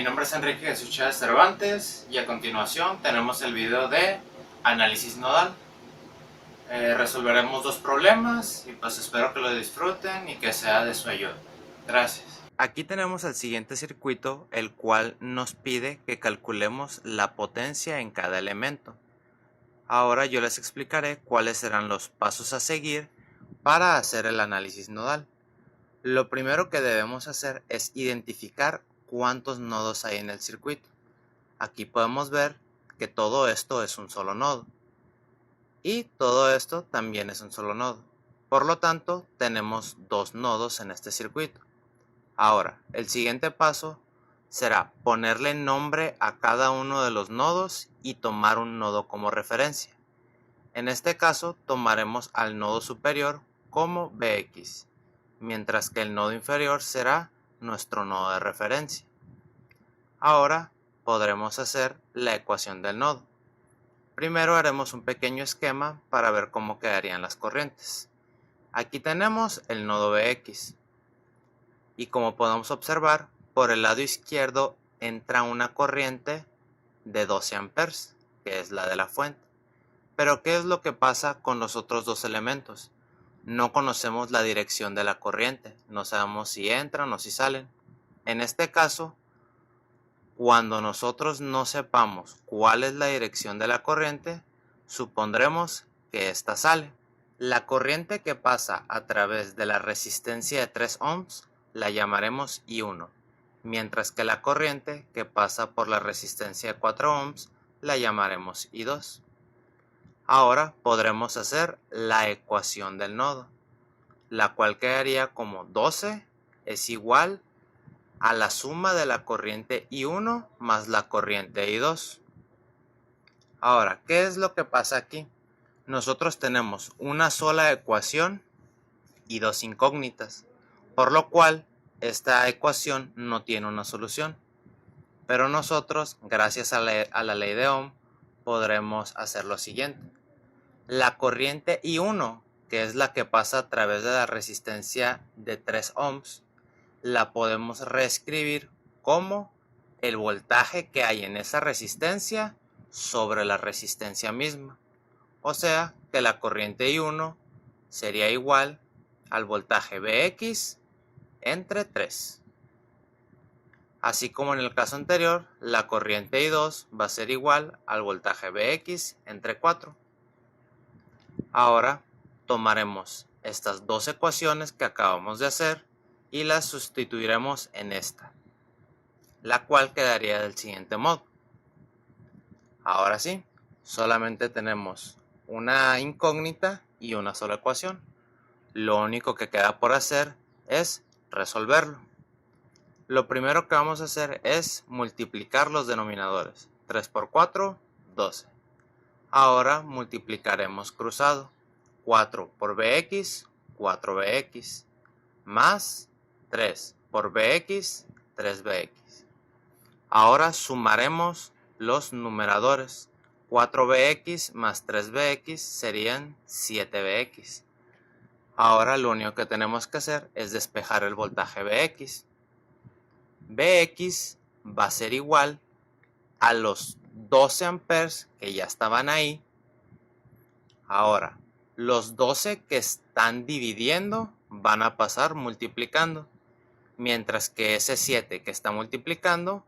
nombre es Enrique Jesús Chávez Cervantes y a continuación tenemos el video de análisis nodal. Resolveremos dos problemas y pues espero que lo disfruten y que sea de su ayuda. Gracias. Aquí tenemos el siguiente circuito, el cual nos pide que calculemos la potencia en cada elemento. Ahora yo les explicaré cuáles serán los pasos a seguir para hacer el análisis nodal. Lo primero que debemos hacer es identificar cuántos nodos hay en el circuito. Aquí podemos ver que todo esto es un solo nodo. Y todo esto también es un solo nodo. Por lo tanto, tenemos dos nodos en este circuito. Ahora, el siguiente paso será ponerle nombre a cada uno de los nodos y tomar un nodo como referencia. En este caso, tomaremos al nodo superior como Bx, mientras que el nodo inferior será nuestro nodo de referencia. Ahora podremos hacer la ecuación del nodo. Primero haremos un pequeño esquema para ver cómo quedarían las corrientes. Aquí tenemos el nodo Bx y como podemos observar, por el lado izquierdo entra una corriente de 12 amperes, que es la de la fuente. Pero ¿qué es lo que pasa con los otros dos elementos? No conocemos la dirección de la corriente, no sabemos si entran o si salen. En este caso, cuando nosotros no sepamos cuál es la dirección de la corriente, supondremos que ésta sale. La corriente que pasa a través de la resistencia de 3 ohms la llamaremos I1, mientras que la corriente que pasa por la resistencia de 4 ohms la llamaremos I2. Ahora podremos hacer la ecuación del nodo, la cual quedaría como 12 es igual a la suma de la corriente I1 más la corriente I2. Ahora, ¿qué es lo que pasa aquí? Nosotros tenemos una sola ecuación y dos incógnitas, por lo cual esta ecuación no tiene una solución. Pero nosotros, gracias a la ley de Ohm, podremos hacer lo siguiente. La corriente I1, que es la que pasa a través de la resistencia de 3 ohms, la podemos reescribir como el voltaje que hay en esa resistencia sobre la resistencia misma. O sea que la corriente I1 sería igual al voltaje Bx entre 3. Así como en el caso anterior, la corriente I2 va a ser igual al voltaje Bx entre 4. Ahora tomaremos estas dos ecuaciones que acabamos de hacer y las sustituiremos en esta, la cual quedaría del siguiente modo. Ahora sí, solamente tenemos una incógnita y una sola ecuación. Lo único que queda por hacer es resolverlo. Lo primero que vamos a hacer es multiplicar los denominadores. 3 por 4, 12. Ahora multiplicaremos cruzado. 4 por Bx, 4Bx, más 3 por Bx, 3Bx. Ahora sumaremos los numeradores. 4Bx más 3Bx serían 7Bx. Ahora lo único que tenemos que hacer es despejar el voltaje Bx. Bx va a ser igual a los 12 amperes que ya estaban ahí. Ahora, los 12 que están dividiendo van a pasar multiplicando, mientras que ese 7 que está multiplicando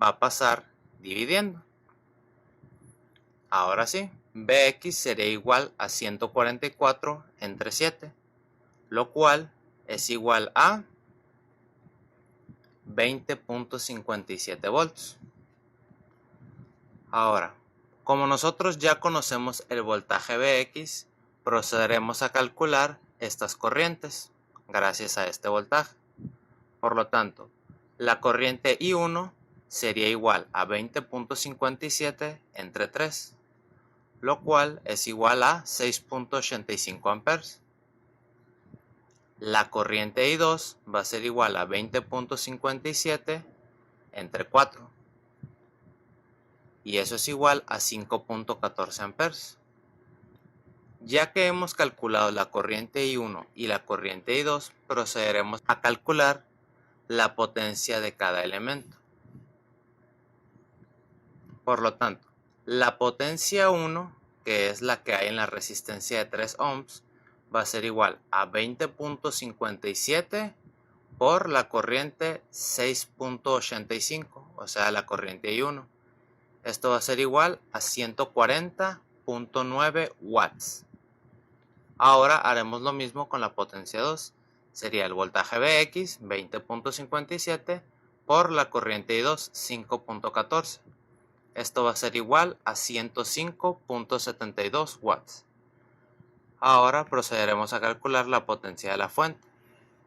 va a pasar dividiendo. Ahora sí, Bx sería igual a 144 entre 7, lo cual es igual a 20.57 volts. Ahora, como nosotros ya conocemos el voltaje Bx, procederemos a calcular estas corrientes gracias a este voltaje. Por lo tanto, la corriente I1 sería igual a 20.57 entre 3, lo cual es igual a 6.85 amperes. La corriente I2 va a ser igual a 20.57 entre 4. Y eso es igual a 5.14 amperes. Ya que hemos calculado la corriente I1 y la corriente I2, procederemos a calcular la potencia de cada elemento. Por lo tanto, la potencia 1, que es la que hay en la resistencia de 3 ohms, va a ser igual a 20.57 por la corriente 6.85, o sea, la corriente I1. Esto va a ser igual a 140.9 watts. Ahora haremos lo mismo con la potencia 2. Sería el voltaje Vx, 20.57, por la corriente I2, 5.14. Esto va a ser igual a 105.72 watts. Ahora procederemos a calcular la potencia de la fuente,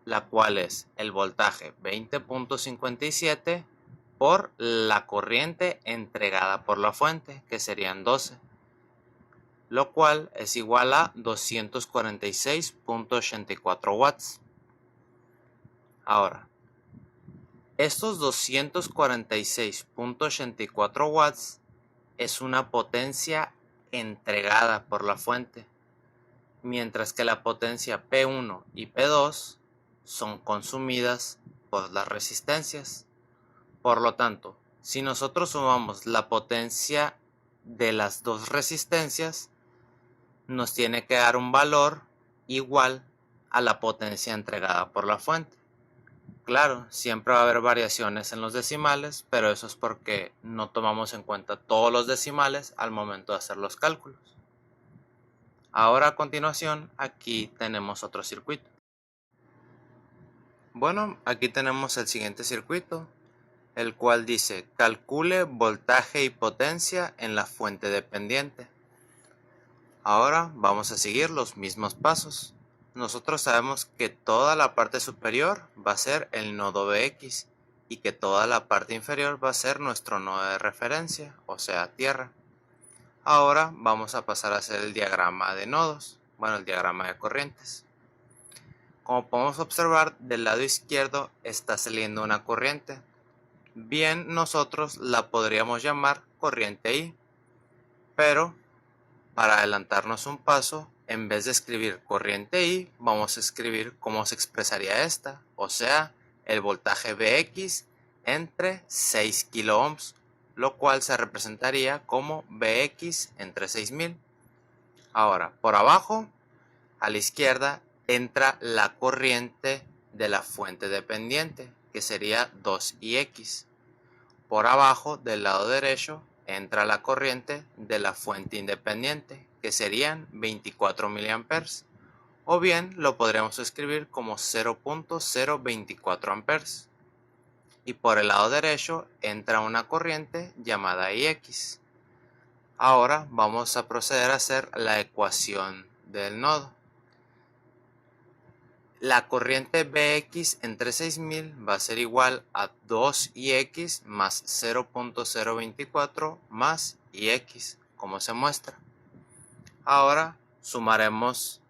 la cual es el voltaje 20.57 por la corriente entregada por la fuente, que serían 12, lo cual es igual a 246.84 watts. Ahora, estos 246.84 watts es una potencia entregada por la fuente, mientras que la potencia P1 y P2 son consumidas por las resistencias. Por lo tanto, si nosotros sumamos la potencia de las dos resistencias, nos tiene que dar un valor igual a la potencia entregada por la fuente. Claro, siempre va a haber variaciones en los decimales, pero eso es porque no tomamos en cuenta todos los decimales al momento de hacer los cálculos. Ahora a continuación, aquí tenemos otro circuito. Bueno, aquí tenemos el siguiente circuito, el cual dice calcule voltaje y potencia en la fuente dependiente. Ahora vamos a seguir los mismos pasos. Nosotros sabemos que toda la parte superior va a ser el nodo Bx y que toda la parte inferior va a ser nuestro nodo de referencia, o sea, tierra. Ahora vamos a pasar a hacer el diagrama de nodos, bueno, el diagrama de corrientes. Como podemos observar, del lado izquierdo está saliendo una corriente. Bien, nosotros la podríamos llamar corriente I, pero para adelantarnos un paso, en vez de escribir corriente I, vamos a escribir cómo se expresaría esta, o sea, el voltaje Vx entre 6 kiloohms, lo cual se representaría como Vx entre 6000. Ahora, por abajo, a la izquierda, entra la corriente de la fuente dependiente, que sería 2Ix. Por abajo, del lado derecho, entra la corriente de la fuente independiente, que serían 24 mA, o bien lo podríamos escribir como 0.024 amperes. Y por el lado derecho entra una corriente llamada Ix. Ahora vamos a proceder a hacer la ecuación del nodo. La corriente Bx entre 6000 va a ser igual a 2Ix más 0.024 más Ix, como se muestra. Ahora sumaremos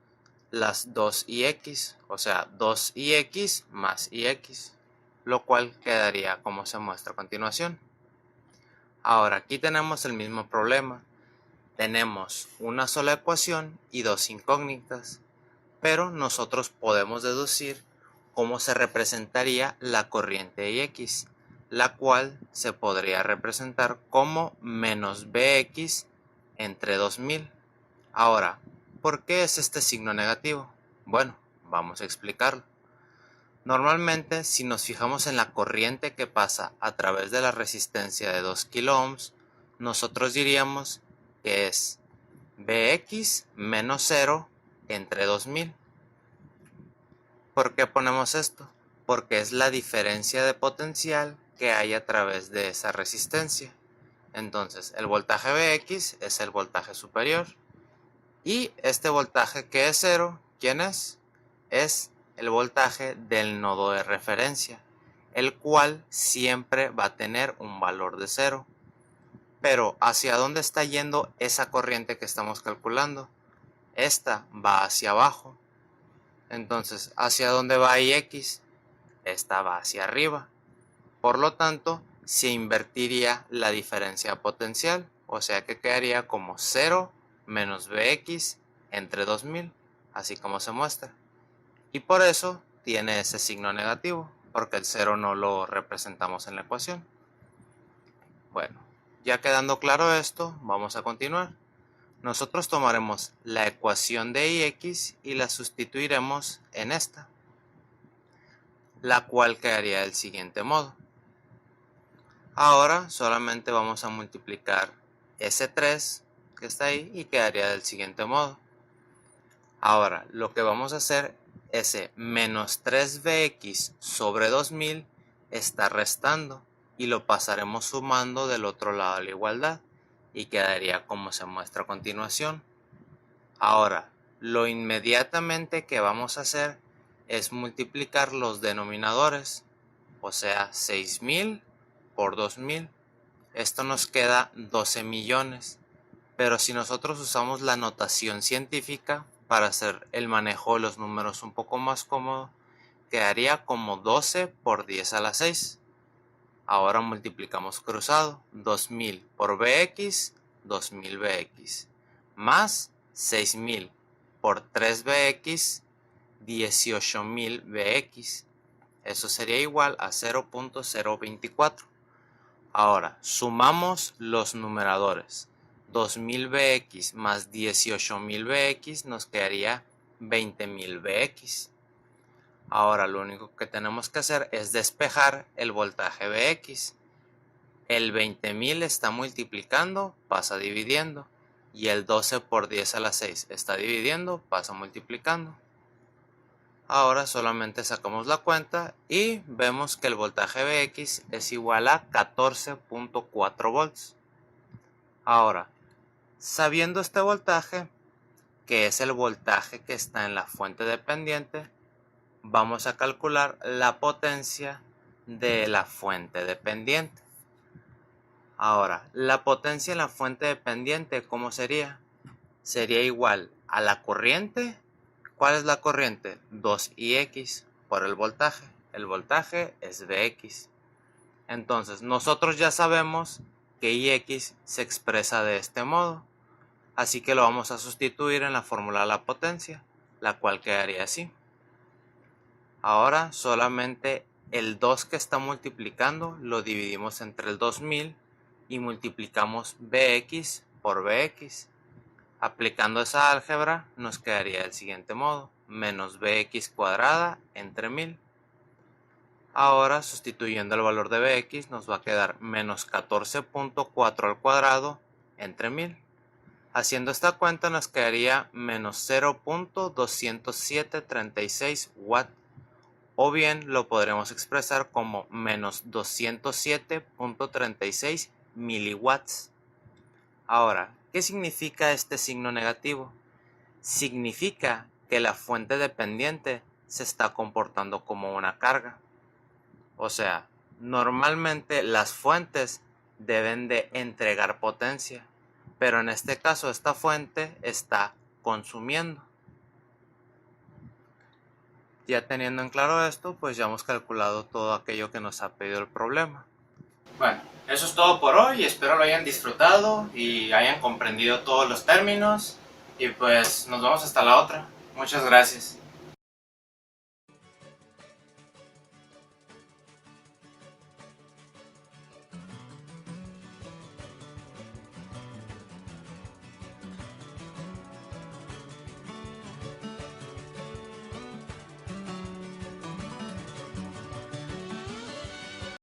las 2Ix, o sea, 2Ix más Ix, lo cual quedaría como se muestra a continuación. Ahora aquí tenemos el mismo problema. Tenemos una sola ecuación y dos incógnitas, pero nosotros podemos deducir cómo se representaría la corriente Ix, la cual se podría representar como menos Bx entre 2000. Ahora, ¿por qué es este signo negativo? Bueno, vamos a explicarlo. Normalmente, si nos fijamos en la corriente que pasa a través de la resistencia de 2 kiloohms, nosotros diríamos que es Bx menos 0 entre 2000. ¿Por qué ponemos esto? Porque es la diferencia de potencial que hay a través de esa resistencia. Entonces, el voltaje Vx es el voltaje superior. Y este voltaje que es 0, ¿quién es? Es el voltaje del nodo de referencia, el cual siempre va a tener un valor de 0. Pero, ¿hacia dónde está yendo esa corriente que estamos calculando? Esta va hacia abajo. Entonces, ¿hacia dónde va Ix? Esta va hacia arriba. Por lo tanto, se invertiría la diferencia potencial, o sea que quedaría como 0 menos Bx entre 2000, así como se muestra. Y por eso tiene ese signo negativo, porque el 0 no lo representamos en la ecuación. Bueno, Ya quedando claro esto, vamos a continuar. Nosotros tomaremos la ecuación de ix y la sustituiremos en esta, la cual quedaría del siguiente modo. Ahora solamente vamos a multiplicar ese 3 que está ahí y quedaría del siguiente modo. Ahora lo que vamos a hacer, ese menos 3bx sobre 2000 está restando y lo pasaremos sumando del otro lado de la igualdad y quedaría como se muestra a continuación. Ahora, lo inmediatamente que vamos a hacer es multiplicar los denominadores, o sea, 6000 por 2000. Esto nos queda 12 millones. Pero si nosotros usamos la notación científica para hacer el manejo de los números un poco más cómodo, quedaría como 12 por 10 a la 6. Ahora multiplicamos cruzado, 2000 por bx, 2000 bx, más 6000 por 3 bx, 18000 bx. Eso sería igual a 0.024. Ahora, sumamos los numeradores. 2000 bx más 18000 bx nos quedaría 20000 bx. Ahora lo único que tenemos que hacer es despejar el voltaje Bx. El 20000 está multiplicando, pasa dividiendo. Y el 12 por 10 a la 6 está dividiendo, pasa multiplicando. Ahora solamente sacamos la cuenta y vemos que el voltaje Bx es igual a 14.4 volts. Ahora, sabiendo este voltaje, que es el voltaje que está en la fuente dependiente, vamos a calcular la potencia de la fuente dependiente. Ahora, la potencia en la fuente dependiente, ¿cómo sería? Sería igual a la corriente. ¿Cuál es la corriente? 2Ix por el voltaje. El voltaje es Vx. Entonces, nosotros ya sabemos que Ix se expresa de este modo. Así que lo vamos a sustituir en la fórmula de la potencia, la cual quedaría así. Ahora solamente el 2 que está multiplicando lo dividimos entre el 2000 y multiplicamos Bx por Bx. Aplicando esa álgebra nos quedaría del siguiente modo, menos Bx cuadrada entre 1000. Ahora sustituyendo el valor de Bx nos va a quedar menos 14.4 al cuadrado entre 1000. Haciendo esta cuenta nos quedaría menos 0.20736 watts. O bien lo podremos expresar como menos 207.36 miliwatts. Ahora, ¿qué significa este signo negativo? Significa que la fuente dependiente se está comportando como una carga. O sea, normalmente las fuentes deben de entregar potencia, pero en este caso esta fuente está consumiendo. Ya teniendo en claro esto, pues ya hemos calculado todo aquello que nos ha pedido el problema. Bueno, eso es todo por hoy, espero lo hayan disfrutado y hayan comprendido todos los términos y pues nos vemos hasta la otra. Muchas gracias.